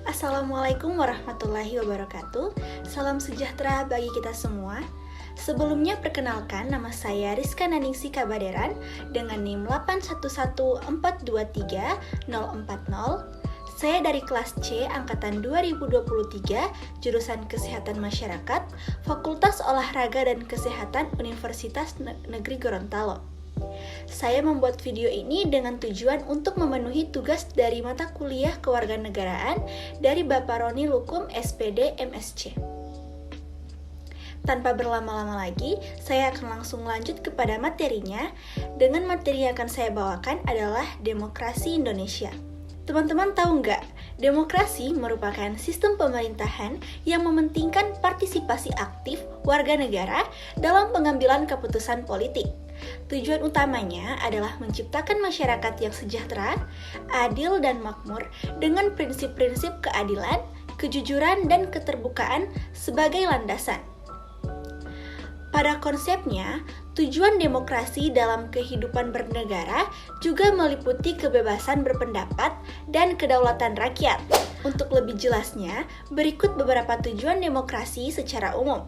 Assalamualaikum warahmatullahi wabarakatuh. Salam sejahtera bagi kita semua. Sebelumnya perkenalkan, nama saya Rizka Naningsi Kabaderan dengan NIM 811423-040. Saya dari kelas C angkatan 2023, jurusan Kesehatan Masyarakat, Fakultas Olahraga dan Kesehatan Universitas Negeri Gorontalo. Saya membuat video ini dengan tujuan untuk memenuhi tugas dari mata kuliah kewarganegaraan dari Bapak Roni Lukum SPD MSc. Tanpa berlama-lama lagi, saya akan langsung lanjut kepada materinya. Dengan materi yang akan saya bawakan adalah demokrasi Indonesia. Teman-teman tahu nggak? Demokrasi merupakan sistem pemerintahan yang mementingkan partisipasi aktif warga negara dalam pengambilan keputusan politik. Tujuan utamanya adalah menciptakan masyarakat yang sejahtera, adil dan makmur dengan prinsip-prinsip keadilan, kejujuran, dan keterbukaan sebagai landasan. Pada konsepnya, tujuan demokrasi dalam kehidupan bernegara juga meliputi kebebasan berpendapat dan kedaulatan rakyat. Untuk lebih jelasnya, berikut beberapa tujuan demokrasi secara umum.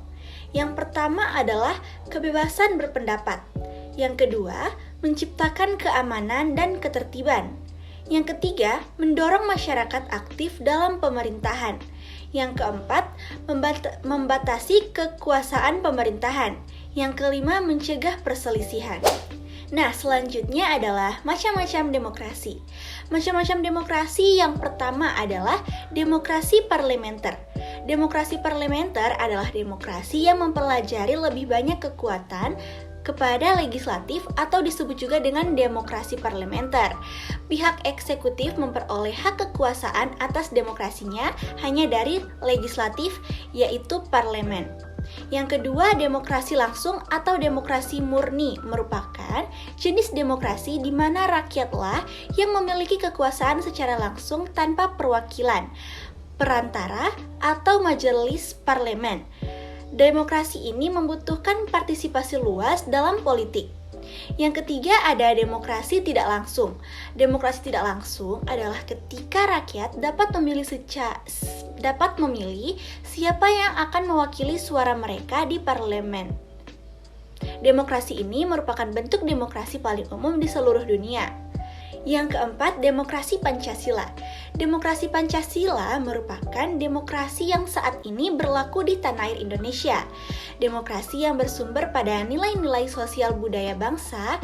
Yang pertama adalah kebebasan berpendapat. Yang kedua, menciptakan keamanan dan ketertiban. Yang ketiga, mendorong masyarakat aktif dalam pemerintahan. Yang keempat, membatasi kekuasaan pemerintahan. Yang kelima, mencegah perselisihan. Nah, selanjutnya adalah macam-macam demokrasi. Macam-macam demokrasi yang pertama adalah demokrasi parlementer. Demokrasi parlementer adalah demokrasi yang mempelajari lebih banyak kekuatan kepada legislatif atau disebut juga dengan demokrasi parlementer. Pihak eksekutif memperoleh hak kekuasaan atas demokrasinya hanya dari legislatif, yaitu parlemen. Yang kedua, demokrasi langsung atau demokrasi murni merupakan jenis demokrasi di mana rakyatlah yang memiliki kekuasaan secara langsung tanpa perwakilan, perantara, atau majelis parlemen. Demokrasi ini membutuhkan partisipasi luas dalam politik. Yang ketiga ada demokrasi tidak langsung. Demokrasi tidak langsung adalah ketika rakyat dapat memilih siapa yang akan mewakili suara mereka di parlemen. Demokrasi ini merupakan bentuk demokrasi paling umum di seluruh dunia. Yang keempat, demokrasi Pancasila. Demokrasi Pancasila merupakan demokrasi yang saat ini berlaku di tanah air Indonesia. Demokrasi yang bersumber pada nilai-nilai sosial budaya bangsa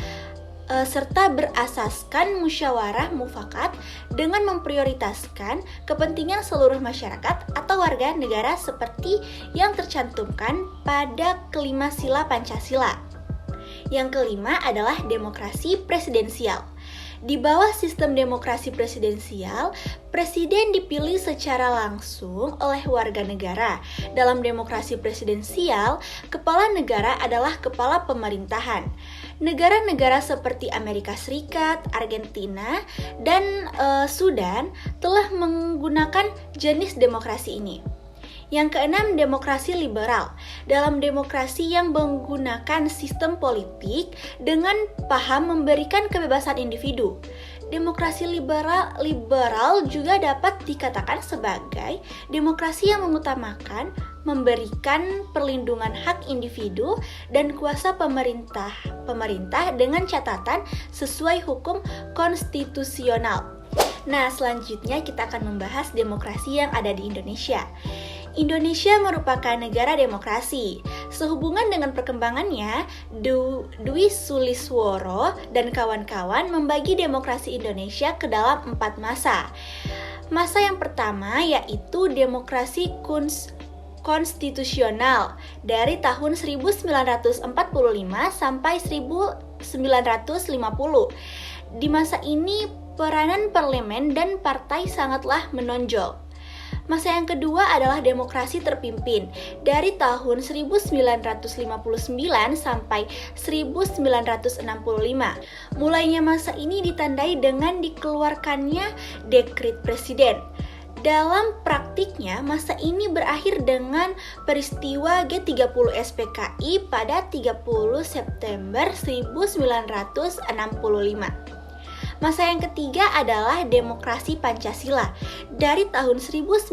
serta berasaskan musyawarah mufakat dengan memprioritaskan kepentingan seluruh masyarakat atau warga negara seperti yang tercantumkan pada kelima sila Pancasila. Yang kelima adalah demokrasi presidensial. Di bawah sistem demokrasi presidensial, presiden dipilih secara langsung oleh warga negara. Dalam demokrasi presidensial, kepala negara adalah kepala pemerintahan. Negara-negara seperti Amerika Serikat, Argentina, dan Sudan telah menggunakan jenis demokrasi ini. Yang keenam, demokrasi liberal. Dalam demokrasi yang menggunakan sistem politik dengan paham memberikan kebebasan individu. Demokrasi liberal juga dapat dikatakan sebagai demokrasi yang mengutamakan memberikan perlindungan hak individu dan kuasa pemerintah dengan catatan sesuai hukum konstitusional. Nah, selanjutnya kita akan membahas demokrasi yang ada di Indonesia. Indonesia merupakan negara demokrasi. Sehubungan dengan perkembangannya, Dwi Sulisworo dan kawan-kawan membagi demokrasi Indonesia ke dalam 4 masa. Masa yang pertama yaitu demokrasi konstitusional dari tahun 1945 sampai 1950. Di masa ini, peranan parlemen dan partai sangatlah menonjol. Masa yang kedua adalah demokrasi terpimpin dari tahun 1959 sampai 1965. Mulainya masa ini ditandai dengan dikeluarkannya dekret presiden. Dalam praktiknya, masa ini berakhir dengan peristiwa G30 SPKI pada 30 September 1965. Masa yang ketiga adalah demokrasi Pancasila dari tahun 1965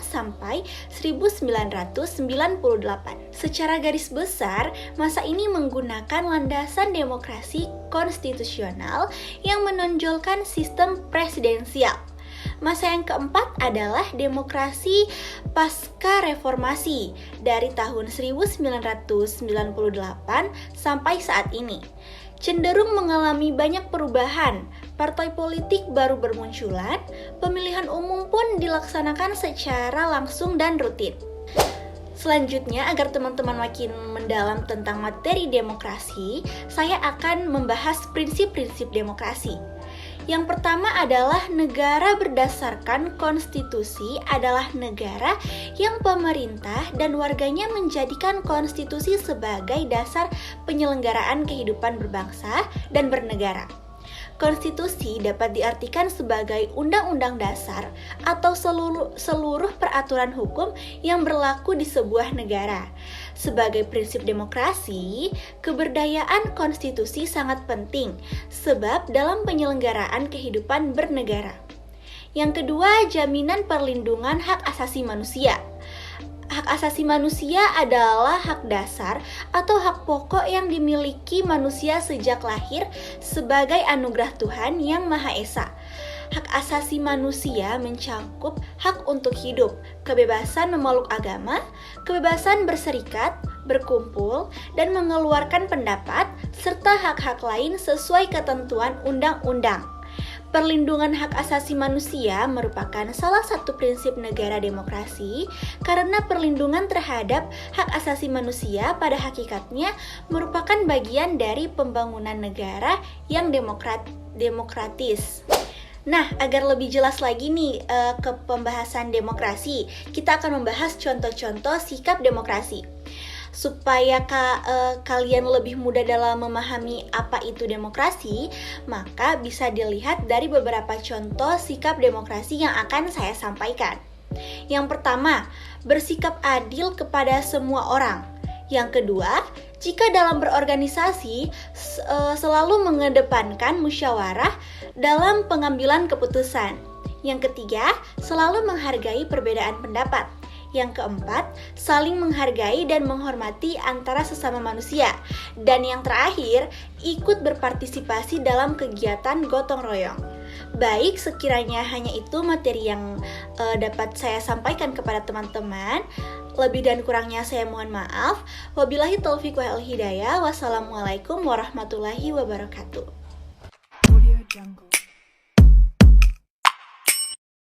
sampai 1998. Secara garis besar, masa ini menggunakan landasan demokrasi konstitusional yang menonjolkan sistem presidensial. Masa yang keempat adalah demokrasi pasca reformasi dari tahun 1998 sampai saat ini. Cenderung mengalami banyak perubahan, partai politik baru bermunculan, pemilihan umum pun dilaksanakan secara langsung dan rutin. Selanjutnya, agar teman-teman makin mendalam tentang materi demokrasi, saya akan membahas prinsip-prinsip demokrasi. Yang pertama adalah negara berdasarkan konstitusi adalah negara yang pemerintah dan warganya menjadikan konstitusi sebagai dasar penyelenggaraan kehidupan berbangsa dan bernegara. Konstitusi dapat diartikan sebagai undang-undang dasar atau seluruh peraturan hukum yang berlaku di sebuah negara. Sebagai prinsip demokrasi, keberdayaan konstitusi sangat penting sebab dalam penyelenggaraan kehidupan bernegara. Yang kedua, jaminan perlindungan hak asasi manusia. Hak asasi manusia adalah hak dasar atau hak pokok yang dimiliki manusia sejak lahir sebagai anugerah Tuhan yang Maha Esa. Hak asasi manusia mencakup hak untuk hidup, kebebasan memeluk agama, kebebasan berserikat, berkumpul, dan mengeluarkan pendapat, serta hak-hak lain sesuai ketentuan undang-undang. Perlindungan hak asasi manusia merupakan salah satu prinsip negara demokrasi karena perlindungan terhadap hak asasi manusia pada hakikatnya merupakan bagian dari pembangunan negara yang demokratis. Nah, agar lebih jelas lagi nih ke pembahasan demokrasi, kita akan membahas contoh-contoh sikap demokrasi. Supaya kalian lebih mudah dalam memahami apa itu demokrasi, maka bisa dilihat dari beberapa contoh sikap demokrasi yang akan saya sampaikan. Yang pertama, bersikap adil kepada semua orang. Yang kedua, jika dalam berorganisasi selalu mengedepankan musyawarah dalam pengambilan keputusan. Yang ketiga, selalu menghargai perbedaan pendapat. Yang keempat, saling menghargai dan menghormati antara sesama manusia. Dan yang terakhir, ikut berpartisipasi dalam kegiatan gotong royong. Baik, sekiranya hanya itu materi yang dapat saya sampaikan kepada teman-teman. Lebih dan kurangnya saya mohon maaf. Wabillahi taufiq wal hidayah. Wassalamualaikum warahmatullahi wabarakatuh.